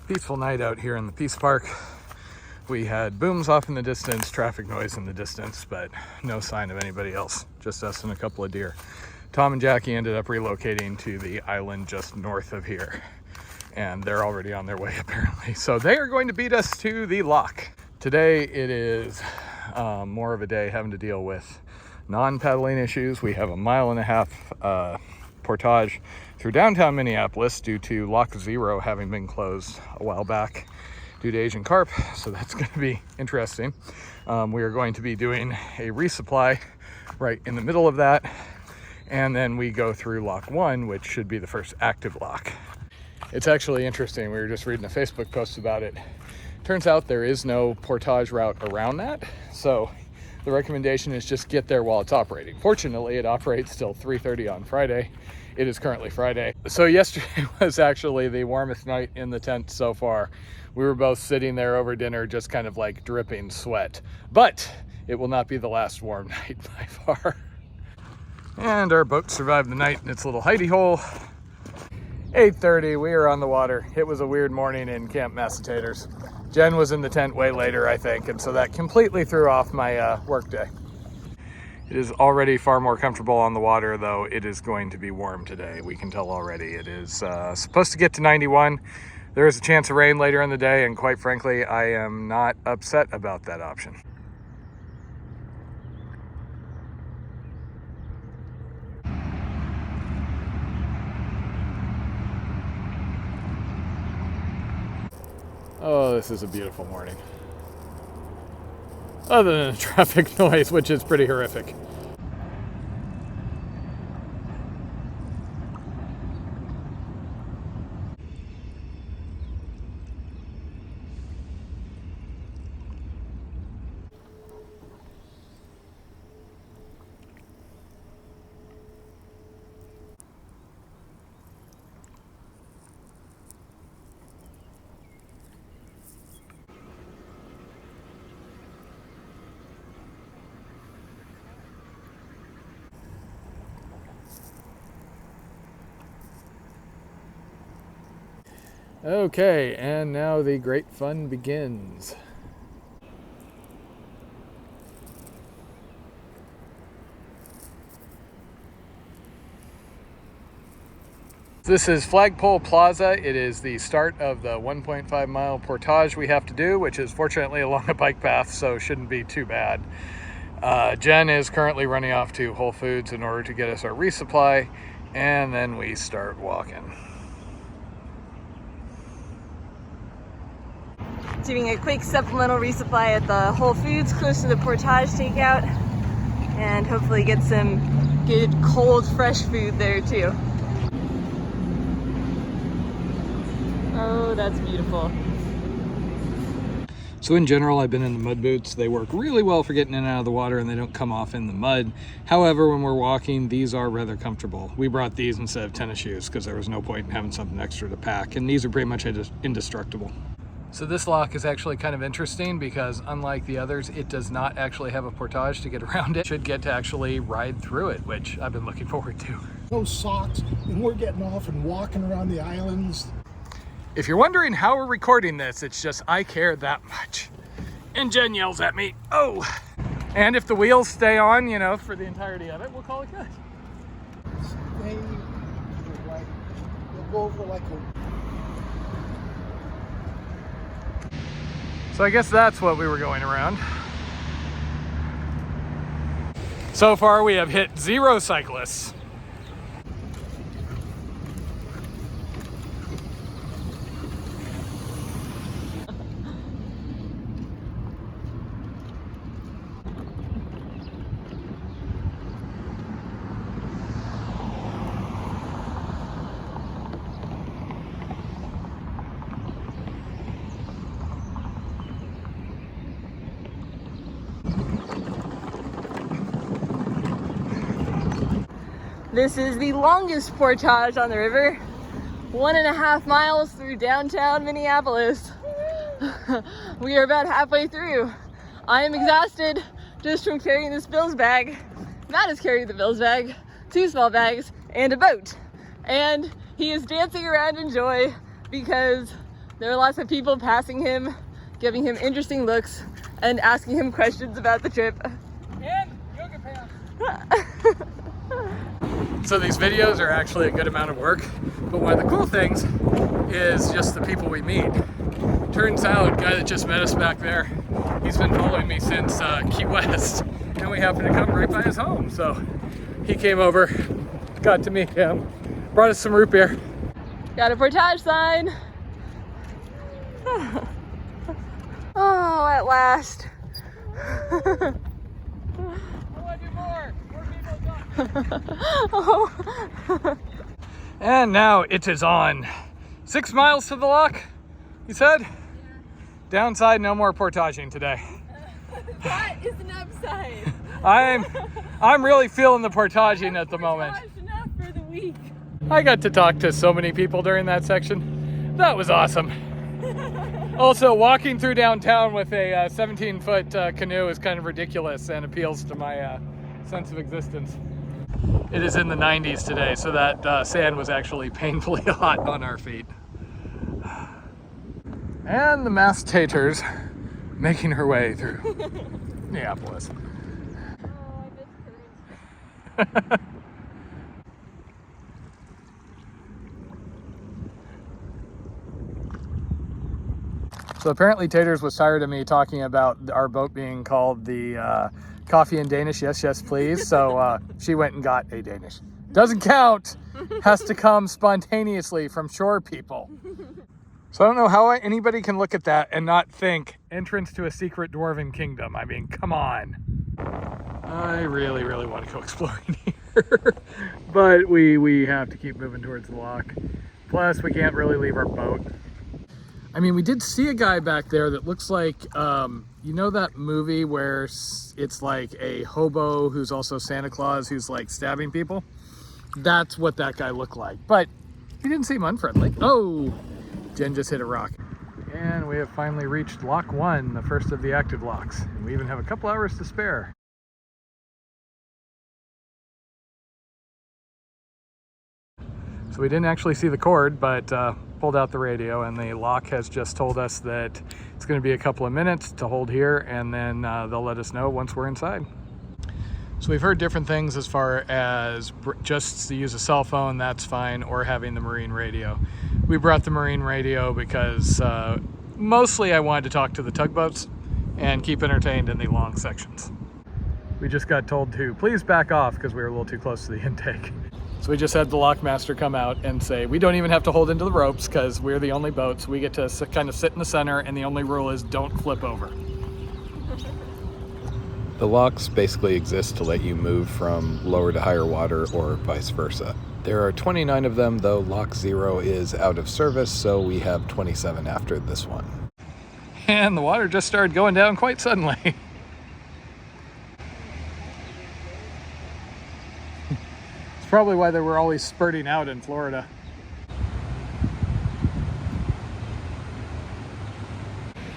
Peaceful night out here in the Peace Park. We had booms off in the distance, traffic noise in the distance, but no sign of anybody else, just us and a couple of deer. Tom and Jackie ended up relocating to the island just north of here, and they're already on their way apparently. So they are going to beat us to the lock. Today it is more of a day having to deal with non-paddling issues. We have a 1.5 mile portage through downtown Minneapolis due to Lock 0 having been closed a while back due to Asian carp, so that's going to be interesting. We are going to be doing a resupply right in the middle of that, and then we go through Lock 1, which should be the first active lock. It's actually interesting, we were just reading a Facebook post about it. Turns out there is no portage route around that, so the recommendation is just get there while it's operating. Fortunately, it operates till 3:30 on Friday. It is currently Friday. So yesterday was actually the warmest night in the tent so far. We were both sitting there over dinner, just kind of like dripping sweat. But it will not be the last warm night by far. And our boat survived the night in its little hidey hole. 8:30, we are on the water. It was a weird morning in Camp Massatators. Jen was in the tent way later, I think, and so that completely threw off my work day. It is already far more comfortable on the water, though it is going to be warm today. We can tell already. It is supposed to get to 91. There is a chance of rain later in the day, and quite frankly, I am not upset about that option. Oh, this is a beautiful morning. Other than the traffic noise, which is pretty horrific. Okay, and now the great fun begins. This is Flagpole Plaza. It is the start of the 1.5 mile portage we have to do, which is fortunately along a bike path, so shouldn't be too bad. Jen is currently running off to Whole Foods in order to get us our resupply, and then we start walking. Doing a quick supplemental resupply at the Whole Foods close to the Portage takeout, and hopefully get some good cold fresh food there too. Oh, that's beautiful. So in general, I've been in the mud boots. They work really well for getting in and out of the water, and they don't come off in the mud. However, when we're walking, these are rather comfortable. We brought these instead of tennis shoes because there was no point in having something extra to pack, and these are pretty much indestructible. So this lock is actually kind of interesting because unlike the others, it does not actually have a portage to get around it. Should get to actually ride through it, which I've been looking forward to. No socks, and we're getting off and walking around the islands. If you're wondering how we're recording this, it's just I care that much. And Jen yells at me, oh! And if the wheels stay on, you know, for the entirety of it, we'll call it good. They'll go over like a... So I guess that's what we were going around. So far we have hit 0 cyclists. This is the longest portage on the river. 1.5 miles through downtown Minneapolis. We are about halfway through. I am exhausted just from carrying this Bill's bag. Matt has carried the Bill's bag, 2 small bags, and a boat. And he is dancing around in joy because There are lots of people passing him, giving him interesting looks, and asking him questions about the trip. And yoga pants. So these videos are actually a good amount of work, but one of the cool things is just the people we meet. Turns out, guy that just met us back there, he's been following me since Key West, and we happened to come right by his home. So he came over, got to meet him, brought us some root beer. Got a Portage sign. Oh, at last. I want to do more. More people Oh. And now it is on. 6 miles to the lock, you said? Yeah. Downside, no more portaging today. That is an upside. I'm really feeling the portaging at the moment. Enough for the week. I got to talk to so many people during that section. That was awesome. Also, walking through downtown with a 17-foot canoe is kind of ridiculous and appeals to my sense of existence. It is in the 90s today, so that sand was actually painfully hot on our feet. And the masked taters making her way through Minneapolis. Oh, I miss currents. So apparently Taters was tired of me talking about our boat being called the Coffee and Danish, yes, yes, please. So she went and got a Danish. Doesn't count. Has to come spontaneously from shore people. So I don't know how anybody can look at that and not think entrance to a secret dwarven kingdom. I mean, come on. I really, really want to go exploring here. But we have to keep moving towards the lock. Plus, we can't really leave our boat. I mean, we did see a guy back there that looks like, you know that movie where it's like a hobo who's also Santa Claus who's like stabbing people? That's what that guy looked like. But he didn't seem unfriendly. Oh, Jen just hit a rock. And we have finally reached Lock 1, the first of the active locks. And we even have a couple hours to spare. So we didn't actually see the cord, but pulled out the radio, and the lock has just told us that it's going to be a couple of minutes to hold here, and then they'll let us know once we're inside. So we've heard different things as far as just to use a cell phone, that's fine, or having the marine radio. We brought the marine radio because mostly I wanted to talk to the tugboats and keep entertained in the long sections. We just got told to please back off because we were a little too close to the intake. So we just had the lockmaster come out and say, we don't even have to hold into the ropes because we're the only boats. We get to kind of sit in the center, and the only rule is don't flip over. The locks basically exist to let you move from lower to higher water or vice versa. There are 29 of them, though lock 0 is out of service, so we have 27 after this one. And the water just started going down quite suddenly. It's probably why they were always spurting out in Florida.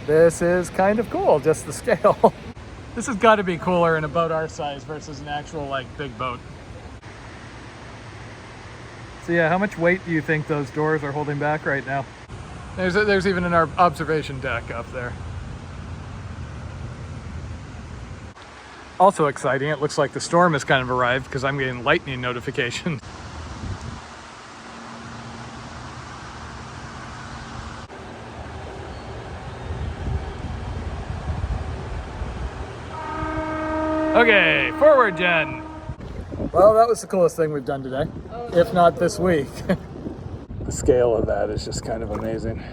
This is kind of cool, just the scale. This has got to be cooler in a boat our size versus an actual like big boat. So yeah, how much weight do you think those doors are holding back right now? There's even an observation deck up there. Also exciting, it looks like the storm has kind of arrived because I'm getting lightning notifications. Okay, forward, Jen. Well, that was the coolest thing we've done today, if not this week. The scale of that is just kind of amazing.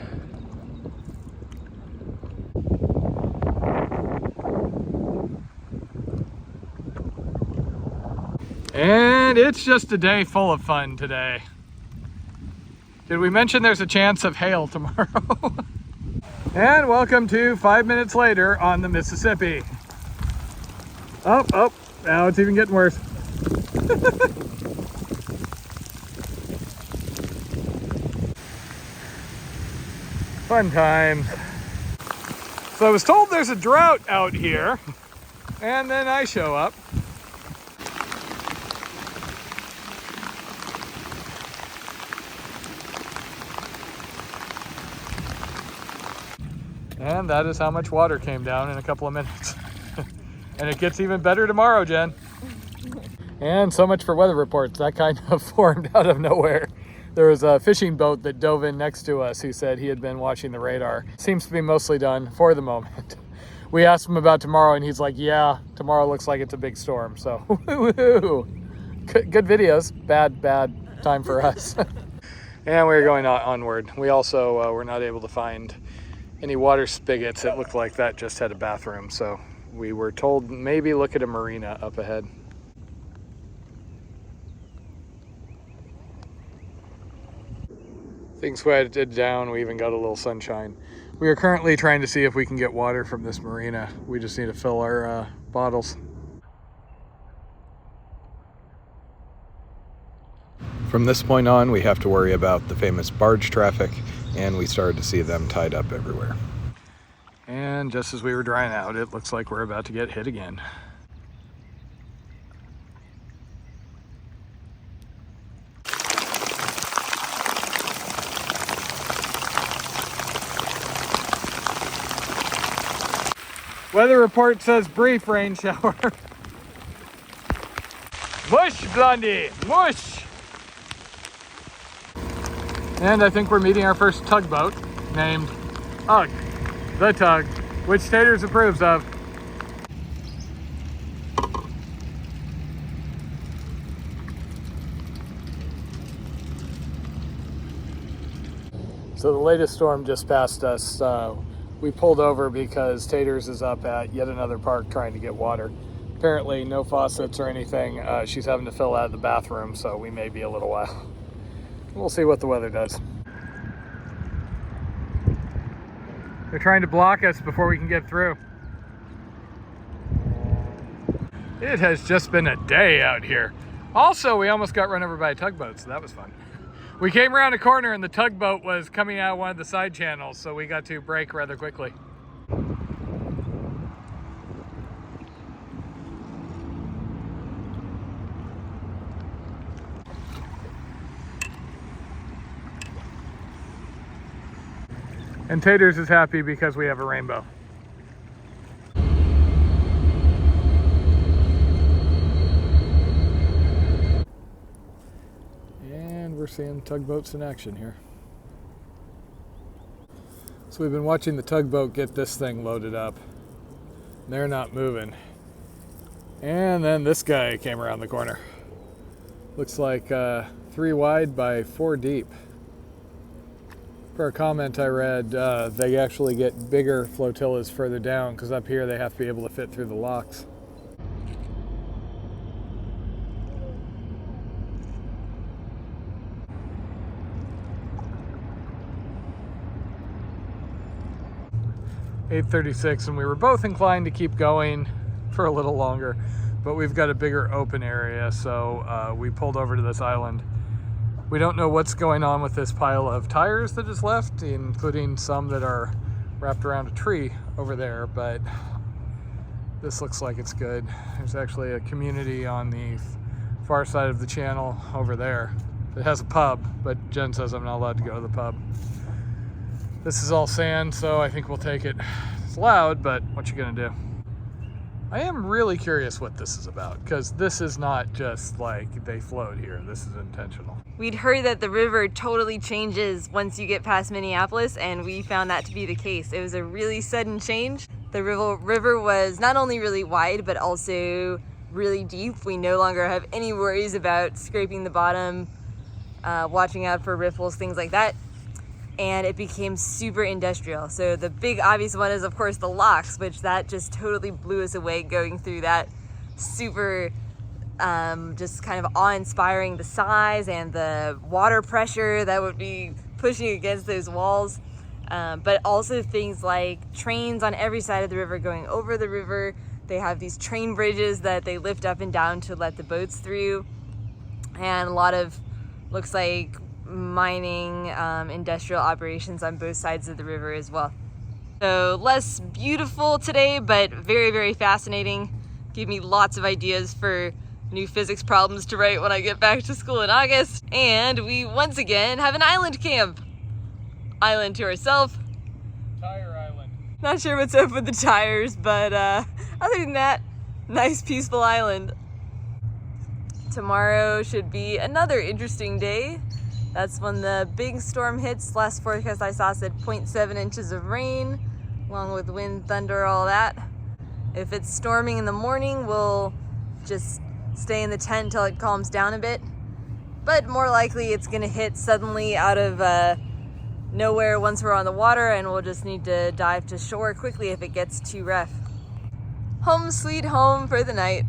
And it's just a day full of fun today. Did we mention there's a chance of hail tomorrow? And welcome to 5 minutes later on the Mississippi. Oh, now it's even getting worse. Fun times. So I was told there's a drought out here, and then I show up. And that is how much water came down in a couple of minutes. And it gets even better tomorrow, Jen. And so much for weather reports. That kind of formed out of nowhere. There was a fishing boat that dove in next to us. He said he had been watching the radar. Seems to be mostly done for the moment. We asked him about tomorrow and he's like, yeah, tomorrow looks like it's a big storm. So, woo-hoo. Good videos, bad time for us. And we're going onward. We also were not able to find any water spigots. It looked like that just had a bathroom. So we were told maybe look at a marina up ahead. Things quieted down. We even got a little sunshine. We are currently trying to see if we can get water from this marina. We just need to fill our bottles. From this point on, we have to worry about the famous barge traffic, and we started to see them tied up everywhere. And just as we were drying out, it looks like we're about to get hit again. Weather report says brief rain shower. Mush, Blondie, mush! And I think we're meeting our first tugboat named Ugg, the Tug, which Taters approves of. So the latest storm just passed us. We pulled over because Taters is up at yet another park trying to get water. Apparently no faucets or anything. She's having to fill out the bathroom, so we may be a little while. We'll see what the weather does. They're trying to block us before we can get through. It has just been a day out here. Also, we almost got run over by a tugboat, so that was fun. We came around a corner and the tugboat was coming out one of the side channels, so we got to brake rather quickly. And Taters is happy because we have a rainbow. And we're seeing tugboats in action here. So we've been watching the tugboat get this thing loaded up. They're not moving. And then this guy came around the corner. Looks like 3 wide by 4 deep. Per a comment I read, they actually get bigger flotillas further down because up here they have to be able to fit through the locks. (8:36) and we were both inclined to keep going for a little longer, but we've got a bigger open area, so we pulled over to this island. We don't know what's going on with this pile of tires that is left, including some that are wrapped around a tree over there, but this looks like it's good. There's actually a community on the far side of the channel over there that has a pub, but Jen says I'm not allowed to go to the pub. This is all sand, so I think we'll take it. It's loud, but what you gonna do? I am really curious what this is about, because this is not just like they float here. This is intentional. We'd heard that the river totally changes once you get past Minneapolis, and we found that to be the case. It was a really sudden change. The river was not only really wide, but also really deep. We no longer have any worries about scraping the bottom, watching out for riffles, things like that. And it became super industrial. So the big obvious one is of course the locks, which that just totally blew us away going through that. Super just kind of awe-inspiring, the size and the water pressure that would be pushing against those walls. But also things like trains on every side of the river going over the river. They have these train bridges that they lift up and down to let the boats through. And a lot of, looks like, mining, industrial operations on both sides of the river as well. So less beautiful today, but very, very fascinating. Give me lots of ideas for new physics problems to write when I get back to school in August. And we once again have an island camp. Island to ourselves. Tire island. Not sure what's up with the tires, but other than that, nice peaceful island. Tomorrow should be another interesting day. That's when the big storm hits. Last forecast I saw said 0.7 inches of rain, along with wind, thunder, all that. If it's storming in the morning, we'll just stay in the tent until it calms down a bit. But more likely it's gonna hit suddenly out of nowhere once we're on the water, and we'll just need to dive to shore quickly if it gets too rough. Home sweet home for the night.